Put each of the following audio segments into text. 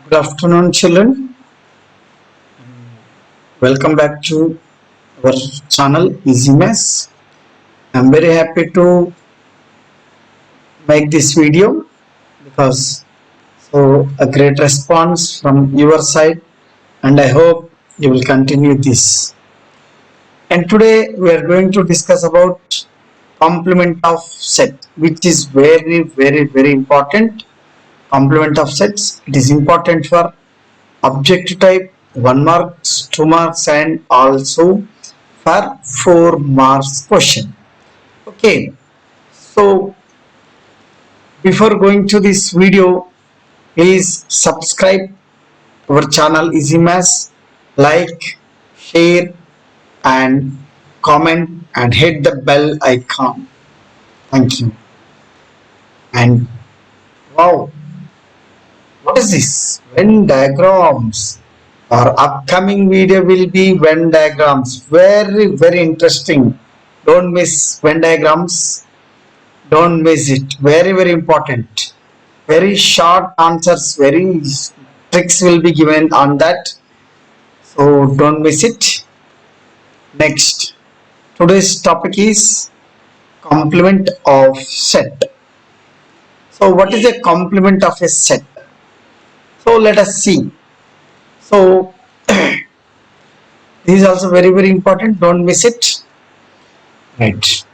Good afternoon, children. Welcome back to our channel Easy Maths. I'm very happy to make this video because a great response from your side, and I hope you will continue this. And today we are going to discuss about complement of set, which is very important. Complement of sets. It is important for objective type 1 marks, 2 marks, and also for 4 marks question. Okay, so before going to this video, please subscribe our channel Easy Maths, like, share, and comment, and hit the bell icon. Thank you. And wow, what is this? Venn diagrams. Our upcoming video will be Venn diagrams. Very interesting. Don't miss Venn diagrams. Don't miss it. Very important. Very short answers. Very tricks will be given on that. So don't miss it. Next. Today's topic is complement of set. So what is a complement of a set? So let us see. So this is also very important. Don't miss it. Right.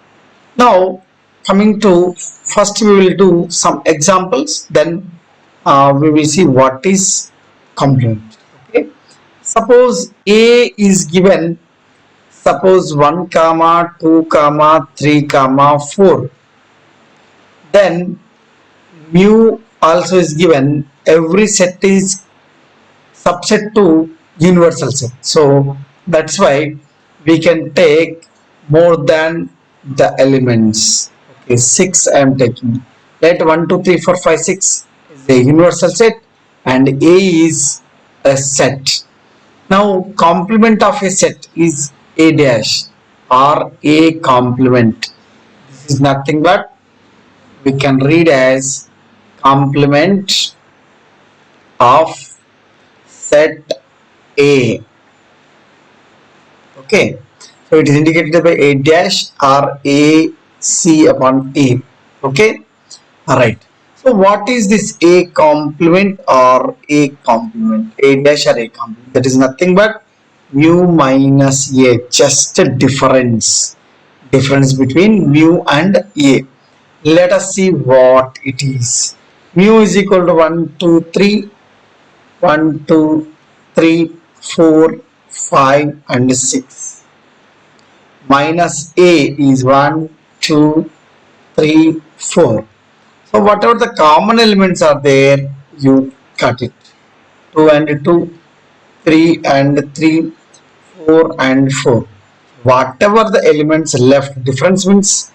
Now coming to first we will do some examples, then we will see what is complement. Okay. Suppose A is given, suppose 1 comma 2 comma 3 comma 4, then mu also is given. Every set is subset to universal set, so that's why we can take more than the elements. Okay, 6 I am taking. Let 1 2 3 4 5 6 is a universal set and A is a set. Now complement of a set is A dash or A complement. This is nothing but we can read as complement of set A. Okay, so it is indicated by A dash or A C upon A. Okay, all right. So what is this A complement or A complement? A dash or A complement? That is nothing but mu minus A. Just a difference between mu and A. Let us see what it is. Mu is equal to 1 2 3 1 2 3 4 5 and 6. Minus A is 1 2 3 4. So whatever the common elements are there, you cut it. 2 and 2, 3 and 3, 4 and 4. Whatever the elements left, difference means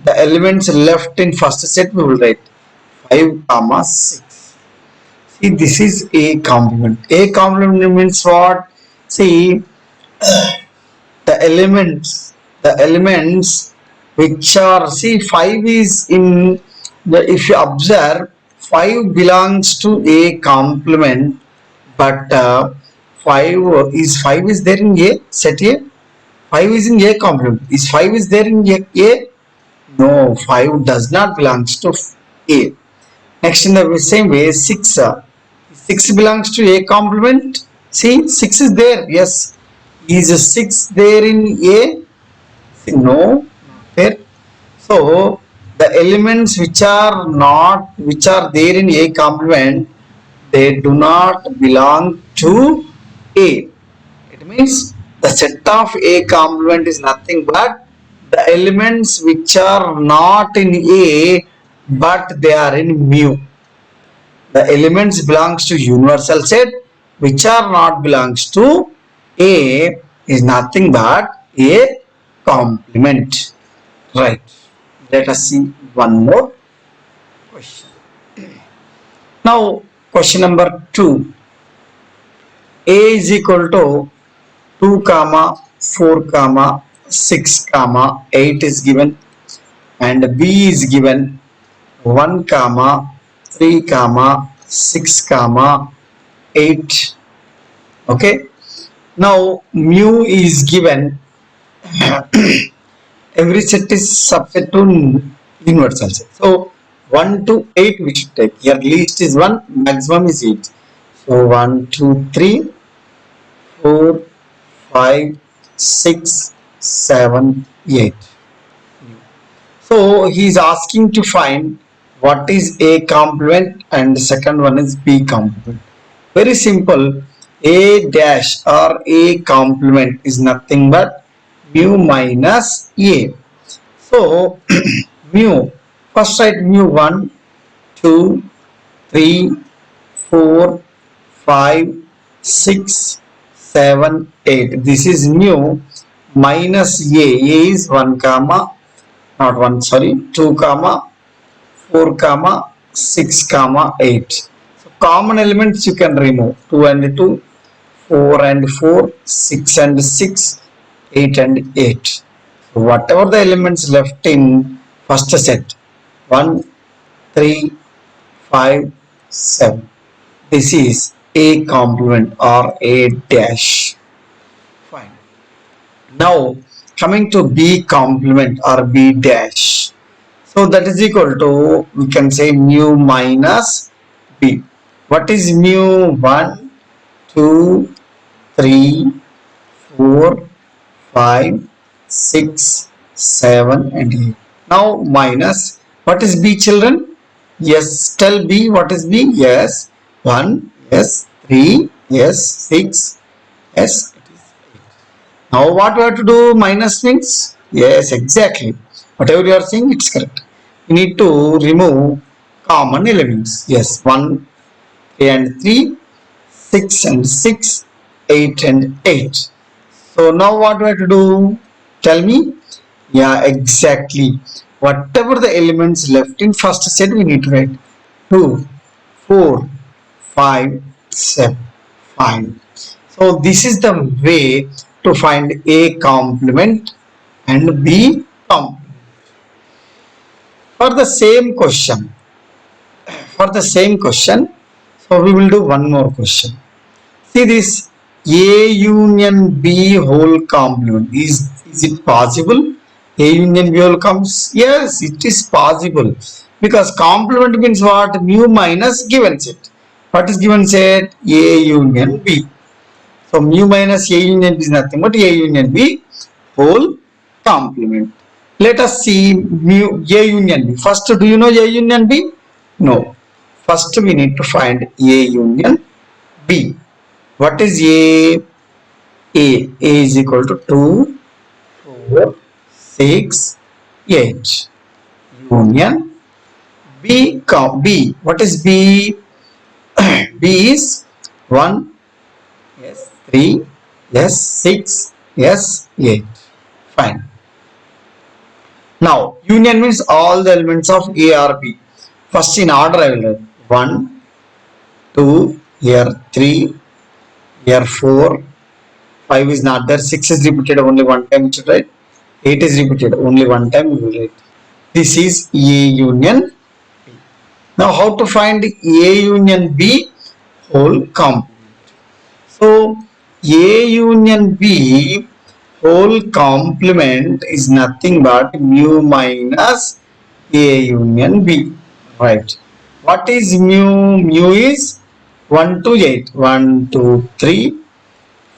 the elements left in first set we will write 5 comma 6. See, this is A complement. A complement means what? See, the elements which are, see, 5 is in the, if you observe, 5 belongs to A complement, but 5 is there in A set A. 5 is in A complement. Is 5 is there in A? No, 5 does not belongs to A. Next, in the same way, 6. 6 belongs to A complement. See, 6 is there. Yes. Is 6 there in A? No, not there. So the elements which are there in A complement, they do not belong to A. It means the set of A complement is nothing but the elements which are not in A but they are in mu. The elements belongs to universal set which are not belongs to A is nothing but A complement. Right. Let us see one more question. Now question number 2. A is equal to 2 comma 4 comma 6 comma 8 is given, and B is given 1 comma 3 comma 6 comma 8. Okay, now mu is given. Every set is subset to universal set. So 1 to 8 we should take. Here least is 1, maximum is 8. So 1, 2, 3, 4, 5, 6, 7, 8. So he is asking to find what is A complement and the second one is B complement. Very simple. A dash or A complement is nothing but mu minus A. So mu, first write mu 1, 2, 3, 4, 5, 6, 7, 8. This is mu minus A. A is 1 comma, not 1, sorry, 2 comma, 4 comma, 6 comma, 8. So common elements you can remove. 2 and 2, 4 and 4, 6 and 6, 8 and 8. So whatever the elements left in first set, 1, 3, 5, 7. This is A complement or A dash. Fine. Now coming to B complement or B dash. So that is equal to, we can say mu minus B. What is mu? 1, 2, 3, 4, 5, 6, 7 and 8. Now minus, what is B children? Yes, tell B what is B? Yes, 1, yes, 3, yes, 6, yes. Now what we have to do? Minus means? Yes, exactly. Whatever you are saying, it's correct. You need to remove common elements. Yes, 1, 3 and 3, 6 and 6, 8 and 8. So now what do I have to do? Tell me. Yeah, exactly. Whatever the elements left in first set, we need to write 2, 4, 5, 7. Fine. So this is the way to find A complement and B complement. For the same question, so we will do one more question. See this, A union B whole complement. Is it possible? A union B whole comes? Yes, it is possible. Because complement means what? Mu minus given set. What is given set? A union B. So mu minus A union B is nothing but A union B whole complement. Let us see mu A union B. First, do you know A union B? No. First, we need to find A union B. What is A? A is equal to 2, 4, 6, 8. Union B. B. What is B? B is 1, yes, 3, yes, 6, yes, 8. Fine. Now, union means all the elements of A or B. First in order I will write 1, 2, here 3, here 4, 5 is not there, 6 is repeated only one time, right? 8 is repeated only one time, we will write. This is A union B. Now, how to find A union B whole complement? So, A union B whole complement is nothing but mu minus A union B. Right. What is mu? Mu is 1 to 8. 1, 2, 3,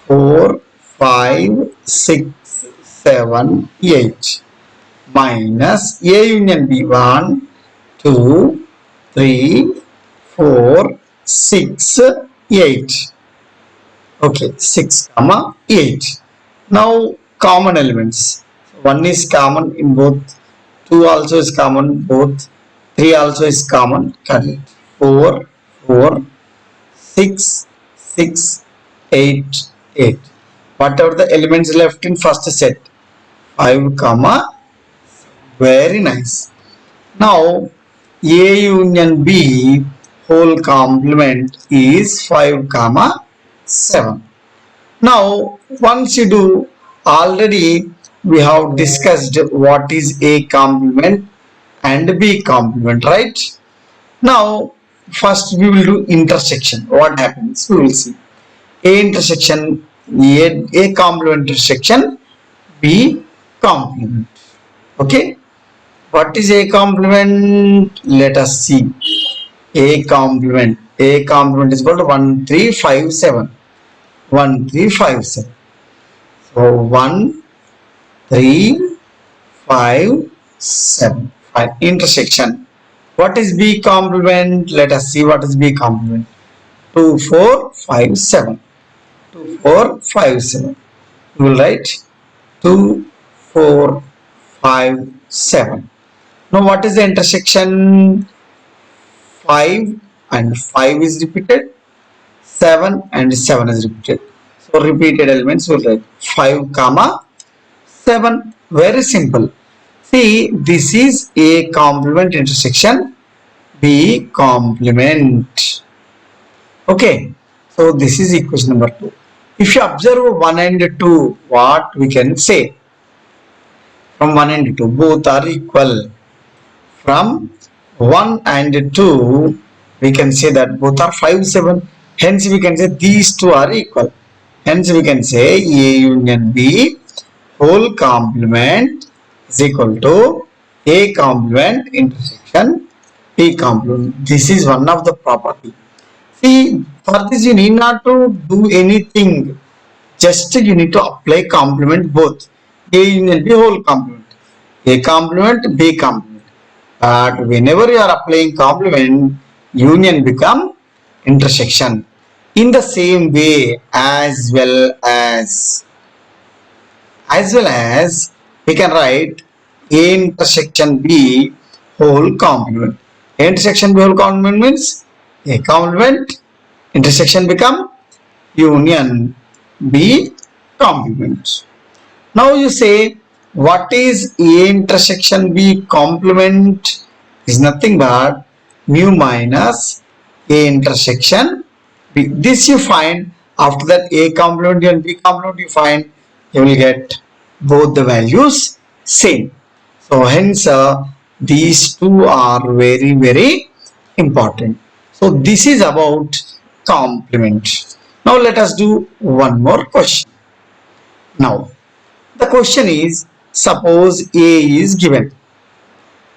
4, 5, 6, 7, 8. Minus A union B. 1, 2, 3, 4, 6, 8. Okay, 6 comma 8. Now common elements. 1 is common in both. 2 also is common both. 3 also is common. Cut it. 4, 4, 6, 6, 8, 8. Whatever the elements left in first set. 5 comma. Very nice. Now A union B whole complement is 5 comma 7. Now once you do, already we have discussed what is A complement and B complement, right? Now first we will do intersection. What happens? We will see. A intersection, A complement intersection, B complement. Okay. What is A complement? Let us see. A complement. A complement is equal to 1, 3, 5, 7. 1, 3, 5, 7. So 1, 3, 5, 7. Fine. Intersection. What is B complement? Let us see what is B complement. 2, 4, 5, 7. 2, 4, 5, 7. We will write 2, 4, 5, 7. Now what is the intersection? 5 and 5 is repeated. 7 and 7 is repeated. So repeated elements will write 5 comma 7. Very simple. See, this is A complement intersection, B complement. Okay. So this is equation number 2. If you observe 1 and 2, what we can say? From 1 and 2, both are equal. From 1 and 2, we can say that both are 5, 7. Hence, we can say these two are equal. Hence, we can say A union B whole complement is equal to A complement intersection B complement. This is one of the property. See, for this you need not to do anything. Just you need to apply complement both. A union B whole complement. A complement, B complement. But whenever you are applying complement, union become intersection. In the same way as we can write A intersection B whole complement. A intersection B whole complement means A complement intersection become union B complement. Now you say what is A intersection B complement is nothing but mu minus A intersection B. This you find after that A complement and B complement you find you will get both the values same. So hence these two are very important. So this is about complement. Now let us do one more question. Now the question is, suppose A is given.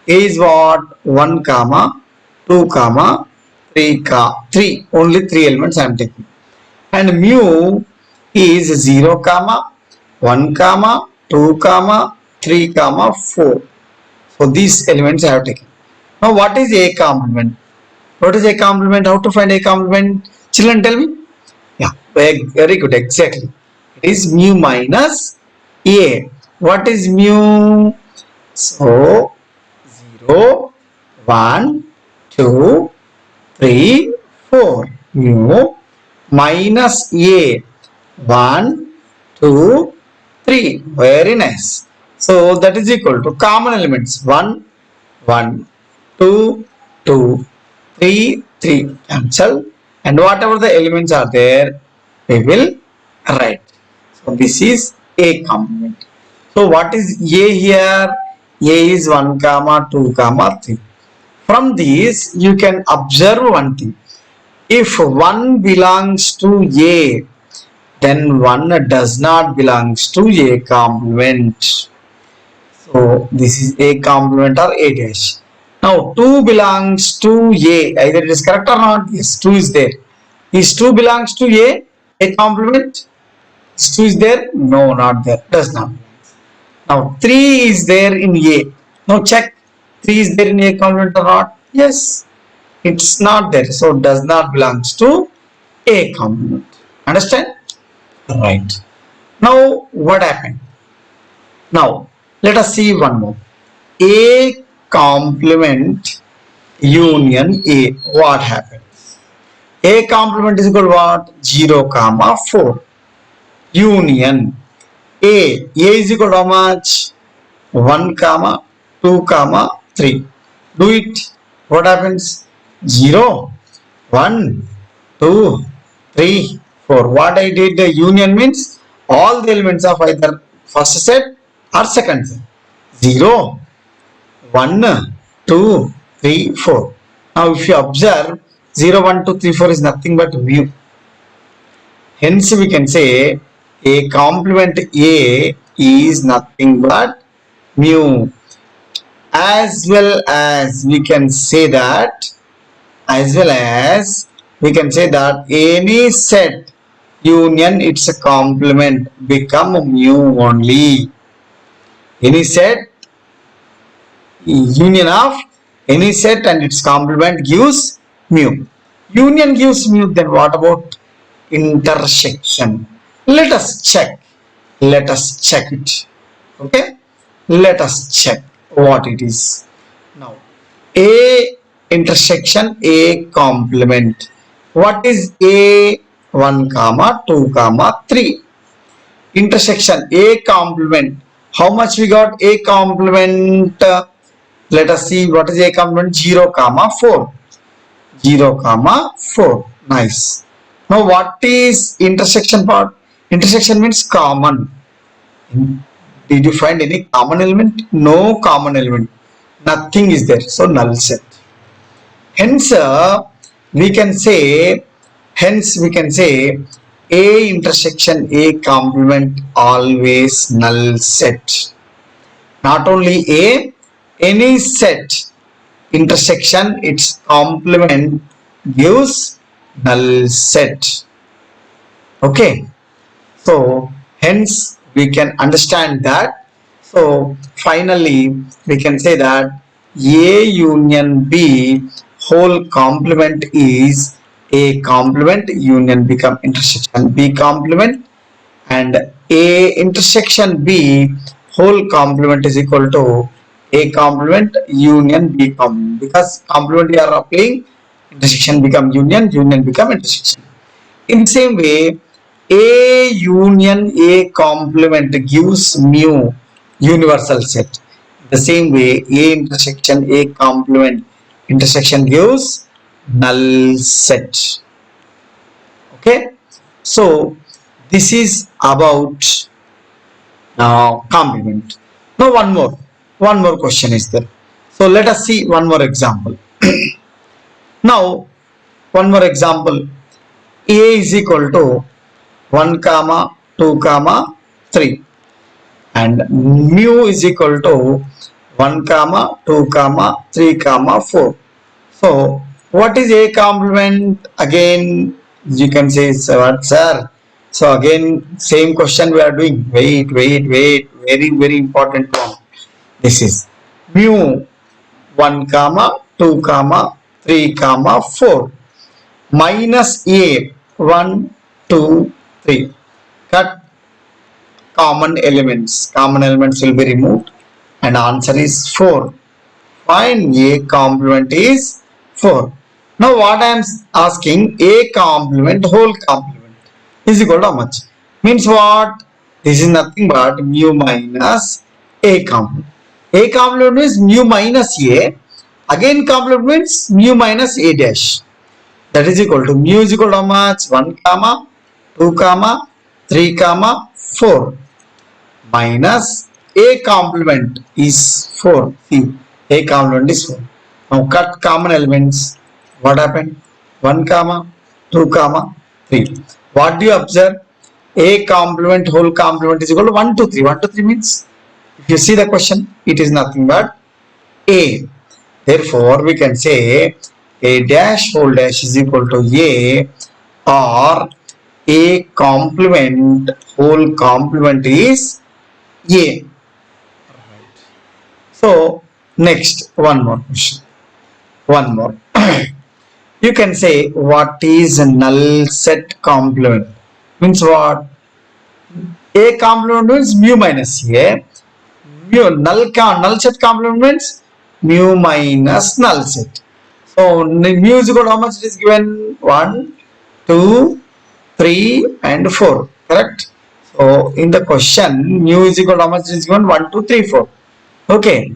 A is what? 1 comma 2 comma 3 only 3 elements I am taking, and mu is 0 comma 1 comma 2 comma 3 comma 4. So these elements I have taken. Now what is A complement? What is A complement? How to find A complement? Children, tell me. Yeah, very good. Exactly. It is mu minus A. What is mu? So 0, 1, 2, 3, 4. Mu minus A. 1, 2, 3. Very nice. So that is equal to common elements. 1, 1, 2, 2, 3, 3. Cancel. And whatever the elements are there, we will write. So this is A complement. So what is A here? A is 1 comma 2 comma 3. From these you can observe one thing. If 1 belongs to A, then 1 does not belongs to A complement. So this is A complement or A dash. Now 2 belongs to A. Either it is correct or not. Yes, 2 is there. Is 2 belongs to A complement? Is 2 is there? No, not there. Does not. Now 3 is there in A. Now check. 3 is there in A complement or not? Yes. It's not there. So does not belongs to A complement. Understand? Right. Now what happened? Now let us see one more. A complement union A. What happens? A complement is equal to what? 0 comma 4. Union A. A is equal to how much? 1 comma 2 comma 3. Do it. What happens? 0, 1, 2, 3, 4. What I did, the union means all the elements of either first set or second set. 0, 1, 2, 3, 4. Now if you observe, 0, 1, 2, 3, 4 is nothing but mu. Hence we can say a complement A is nothing but mu. As well as we can say that any set union its complement become mu only. Any set union of any set and its complement gives mu. Union gives mu, then what about intersection? Let us check. Let us check it. Okay? Let us check what it is. Now, A intersection A complement. What is A 1 comma 2 comma 3? Intersection A complement. How much we got A complement? Let us see what is A complement. 0 comma 4. 0 comma 4. Nice. Now what is intersection part? Intersection means common. Did you find any common element? No common element. Nothing is there. So null set. Hence we can say A intersection A complement always null set. Not only A, any set intersection its complement gives null set. Okay, so hence we can understand that. So finally we can say that A union B whole complement is A complement union become intersection B complement, and A intersection B whole complement is equal to A complement union B complement, because complement we are applying, intersection become union, union become intersection. In the same way, A union A complement gives mu universal set. The same way, A intersection A complement intersection gives null set. Okay, so this is about complement. Now one more question is there. So let us see one more example. Now one more example. A is equal to 1 comma 2 comma 3 and mu is equal to 1 comma 2 comma 3 comma 4. So what is A complement? Again you can say, what sir? So again same question we are doing. Wait, very important one. This is mu 1 comma 2 comma 3 comma 4 minus A 1 2 3. Cut common elements. Common elements will be removed and answer is 4. Find A complement is 4. Now what I am asking, A complement whole complement is equal to how much? Means what? This is nothing but mu minus A complement. A complement means mu minus A. Again complement means mu minus A dash. That is equal to mu is equal to how much? 1 comma 2 comma 3 comma 4 minus A complement is 4. See, A complement is 4. Now cut common elements. What happened? 1 comma 2 comma 3. What do you observe? A complement whole complement is equal to 1 2 3. 1 2 3 means, if you see the question, it is nothing but A. Therefore we can say A dash whole dash is equal to A, or A complement whole complement is A. So next one more question. One more. You can say what is a null set complement? Means what? A complement means mu minus A. Null set complement means mu minus null set. So mu is equal to how much it is given? 1, 2, 3 and 4. Correct? So in the question, mu is equal to how much it is given? 1, 2, 3, 4. Okay.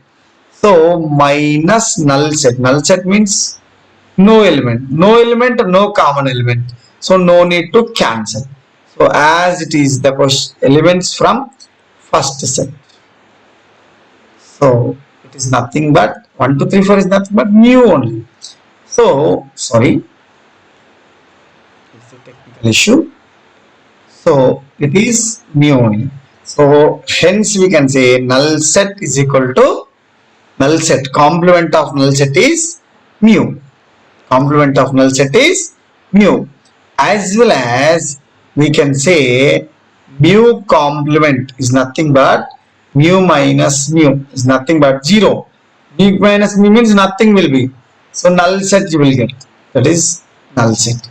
So minus null set. Null set means no element. No element, no common element. So no need to cancel. So as it is the elements from first set. So it is nothing but 1, 2, 3, 4 is nothing but mu only. So sorry. It's a technical issue. So it is mu only. So hence we can say null set is equal to null set. Complement of null set is mu. Complement of null set is mu. As well as we can say mu complement is nothing but mu minus mu is nothing but 0. Mu minus mu means nothing will be. So null set you will get. That is null set.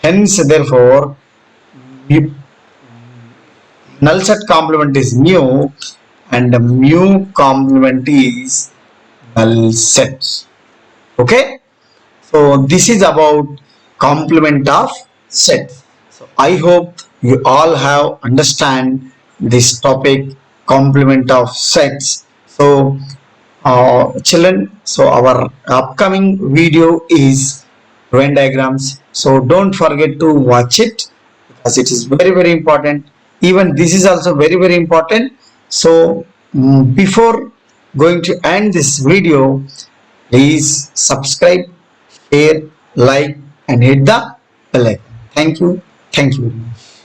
Hence therefore null set complement is mu and the mu complement is null set. Okay. So this is about complement of set. So I hope you all have understand this topic, complement of sets. So children, so our upcoming video is Venn diagrams. So don't forget to watch it because it is very important. Even this is also very important. So before going to end this video, please subscribe, share, like and hit the bell icon. Thank you. Thank you very much.